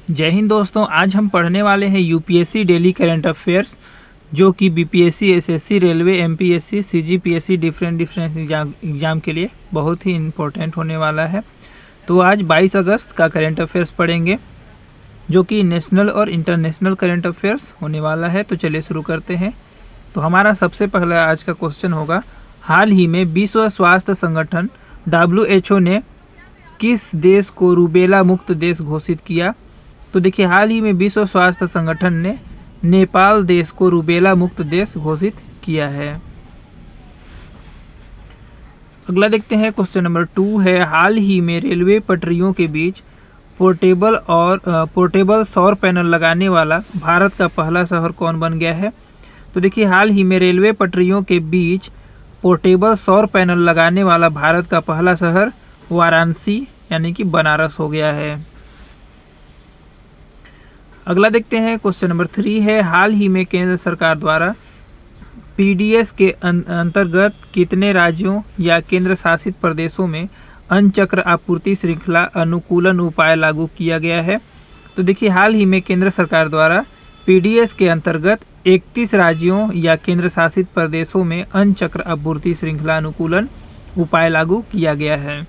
जय हिंद दोस्तों, आज हम पढ़ने वाले हैं यूपीएससी डेली करंट अफेयर्स जो कि BPSC, SSC, railway, MPSC, CGPSC different exam के लिए बहुत ही इम्पोर्टेंट होने वाला है। तो आज 22 अगस्त का करंट अफेयर्स पढ़ेंगे जो कि नेशनल और इंटरनेशनल करंट अफेयर्स होने वाला है। तो चलिए शुरू करते हैं। तो हमारा सबसे पहला आज का क्वेश्चन होगा, हाल ही में विश्व स्वास्थ्य संगठन WHO ने किस देश को रूबेला मुक्त देश घोषित किया? तो देखिए, हाल ही में विश्व स्वास्थ्य संगठन ने नेपाल देश को रूबेला मुक्त देश घोषित किया है। अगला देखते हैं, क्वेश्चन नंबर 2 है, हाल ही में रेलवे पटरियों के बीच पोर्टेबल सौर पैनल लगाने वाला भारत का पहला शहर कौन बन गया है? तो देखिए, हाल ही में रेलवे पटरियों के बीच पोर्टेबल सौर पैनल लगाने वाला भारत का पहला शहर वाराणसी यानी कि बनारस हो गया है। अगला देखते हैं, क्वेश्चन नंबर 3 है, हाल ही में केंद्र सरकार द्वारा पीडीएस के अंतर्गत कितने राज्यों या केंद्र शासित प्रदेशों में अन्न चक्र आपूर्ति श्रृंखला अनुकूलन उपाय लागू किया गया है? तो देखिए, हाल ही में केंद्र सरकार द्वारा पीडीएस के अंतर्गत 31 राज्यों या केंद्र शासित प्रदेशों में अन्न चक्र आपूर्ति श्रृंखला अनुकूलन उपाय लागू किया गया है।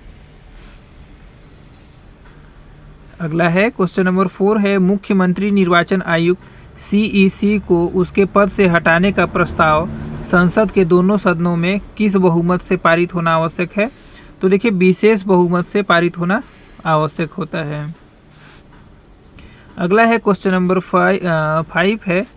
अगला है, क्वेश्चन नंबर 4 है, मुख्यमंत्री निर्वाचन आयुक्त सीईसी को उसके पद से हटाने का प्रस्ताव संसद के दोनों सदनों में किस बहुमत से पारित होना आवश्यक है? तो देखिए, विशेष बहुमत से पारित होना आवश्यक होता है। अगला है, क्वेश्चन नंबर 5 है,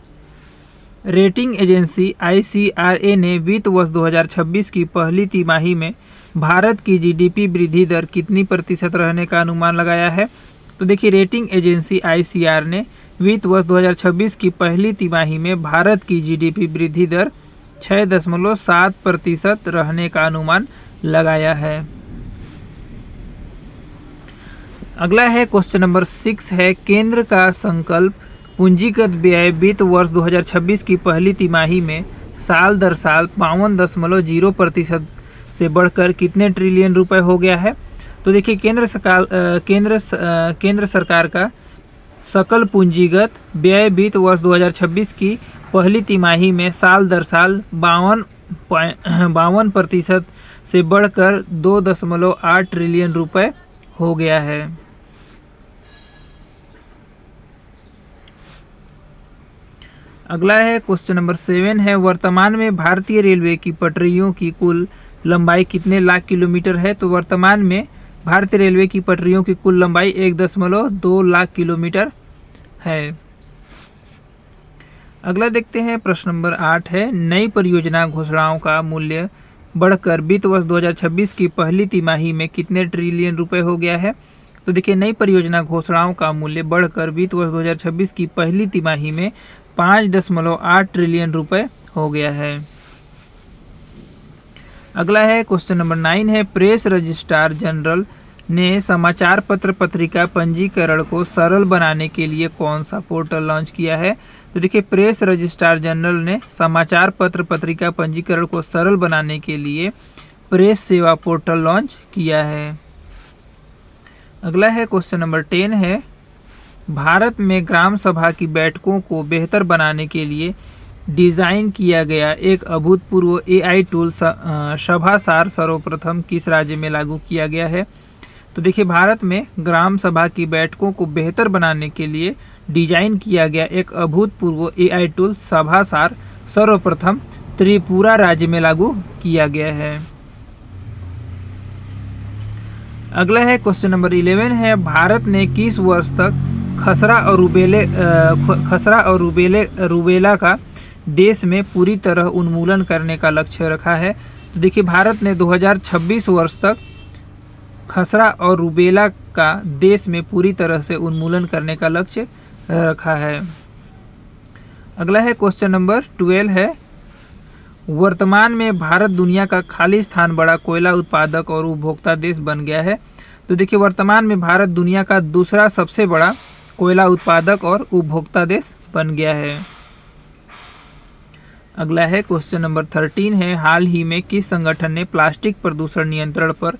रेटिंग एजेंसी ICRA ने वित्त वर्ष 2026 की पहली तिमाही में भारत की जीडीपी वृद्धि दर कितनी प्रतिशत रहने का अनुमान लगाया है? तो देखिए, रेटिंग एजेंसी ICR ने वित्त वर्ष 2026 की पहली तिमाही में भारत की जीडीपी वृद्धि दर 6.7% रहने का अनुमान लगाया है। अगला है, क्वेश्चन नंबर 6 है, केंद्र का संकल्प पूंजीगत व्यय वित्त वर्ष 2026 की पहली तिमाही में साल दर साल 52.0% से बढ़कर कितने ट्रिलियन रुपए हो गया है? तो देखिए, केंद्र सरकार का सकल पूंजीगत व्यय वित्त वर्ष 2026 की पहली तिमाही में साल दर साल 52% से बढ़कर 2.8 ट्रिलियन रुपए हो गया है। अगला है, क्वेश्चन नंबर 7 है, वर्तमान में भारतीय रेलवे की पटरियों की कुल लंबाई कितने लाख किलोमीटर है? तो वर्तमान में भारतीय रेलवे की पटरियों की कुल लंबाई 1.2 लाख किलोमीटर है। अगला देखते हैं, प्रश्न नंबर 8 है, नई परियोजना घोषणाओं का मूल्य बढ़कर वित्त वर्ष 2026 की पहली तिमाही में कितने ट्रिलियन रुपए हो गया है? तो देखिए, नई परियोजना घोषणाओं का मूल्य बढ़कर वित्त वर्ष 2026 की पहली तिमाही में 5.8 ट्रिलियन रुपए हो गया है। अगला है, क्वेश्चन नंबर 9 है, प्रेस रजिस्ट्रार जनरल ने समाचार पत्र पत्रिका पंजीकरण को सरल बनाने के लिए कौन सा पोर्टल लॉन्च किया है? तो देखिए, प्रेस रजिस्ट्रार जनरल ने समाचार पत्र पत्रिका पंजीकरण को सरल बनाने के लिए प्रेस सेवा पोर्टल लॉन्च किया है। अगला है, क्वेश्चन नंबर 10 है, भारत में ग्राम सभा की बैठकों को बेहतर बनाने के लिए डिज़ाइन किया गया एक अभूतपूर्व AI टूल सभासार सर्वप्रथम किस राज्य में लागू किया गया है? तो देखिए, भारत में ग्राम सभा की बैठकों को बेहतर बनाने के लिए डिजाइन किया गया एक अभूतपूर्व AI टूल सभासार सर्वप्रथम त्रिपुरा राज्य में लागू किया गया है। अगला है, क्वेश्चन नंबर 11 है, भारत ने किस वर्ष तक खसरा और रूबेला का देश में पूरी तरह उन्मूलन करने का लक्ष्य रखा है? तो देखिए, भारत ने 2026 वर्ष तक खसरा और रूबेला का देश में पूरी तरह से उन्मूलन करने का लक्ष्य रखा है। अगला है, क्वेश्चन नंबर 12 है, वर्तमान में भारत दुनिया का खाली स्थान बड़ा कोयला उत्पादक और उपभोक्ता देश बन गया है? तो देखिए, वर्तमान में भारत दुनिया का दूसरा सबसे बड़ा कोयला उत्पादक और उपभोक्ता देश बन गया है। अगला है, क्वेश्चन नंबर 13 है, हाल ही में किस संगठन ने प्लास्टिक प्रदूषण नियंत्रण पर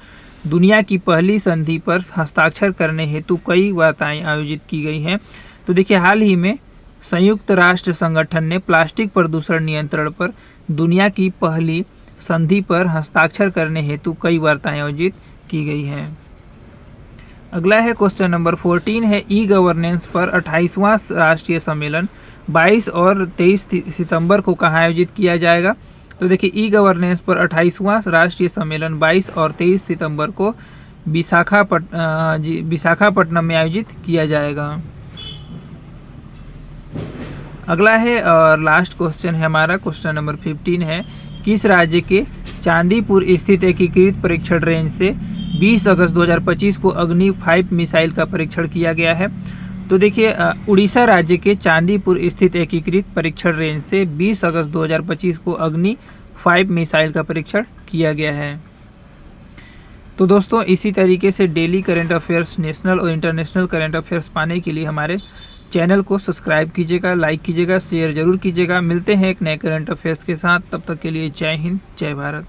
दुनिया की पहली संधि पर हस्ताक्षर करने हेतु कई वार्ताएं आयोजित की गई हैं। तो देखिए हाल ही में संयुक्त राष्ट्र संगठन ने प्लास्टिक प्रदूषण नियंत्रण पर दुनिया की पहली संधि पर हस्ताक्षर करने हेतु कई वार्ताएं आयोजित की गई हैं। अगला है क्वेश्चन नंबर 14 है ई गवर्नेंस पर 28वां राष्ट्रीय सम्मेलन 22 और 23 सितंबर को कहाँ आयोजित किया जाएगा। तो देखिए ई गवर्नेंस पर 28वां राष्ट्रीय सम्मेलन 22 और 23 सितंबर को विशाखापट्टनम में आयोजित किया जाएगा। अगला है और लास्ट क्वेश्चन है हमारा, क्वेश्चन नंबर 15 है किस राज्य के चांदीपुर स्थित एकीकृत परीक्षण रेंज से 20 अगस्त 2025 को अग्नि 5 मिसाइल का परीक्षण किया गया है। तो देखिए उड़ीसा राज्य के चांदीपुर स्थित एकीकृत परीक्षण रेंज से 20 अगस्त 2025 को अग्नि 5 मिसाइल का परीक्षण किया गया है। तो दोस्तों इसी तरीके से डेली करंट अफेयर्स, नेशनल और इंटरनेशनल करंट अफेयर्स पाने के लिए हमारे चैनल को सब्सक्राइब कीजिएगा, लाइक कीजिएगा, शेयर जरूर कीजिएगा। मिलते हैं एक नए करंट अफेयर्स के साथ, तब तक के लिए जय हिंद, जय भारत।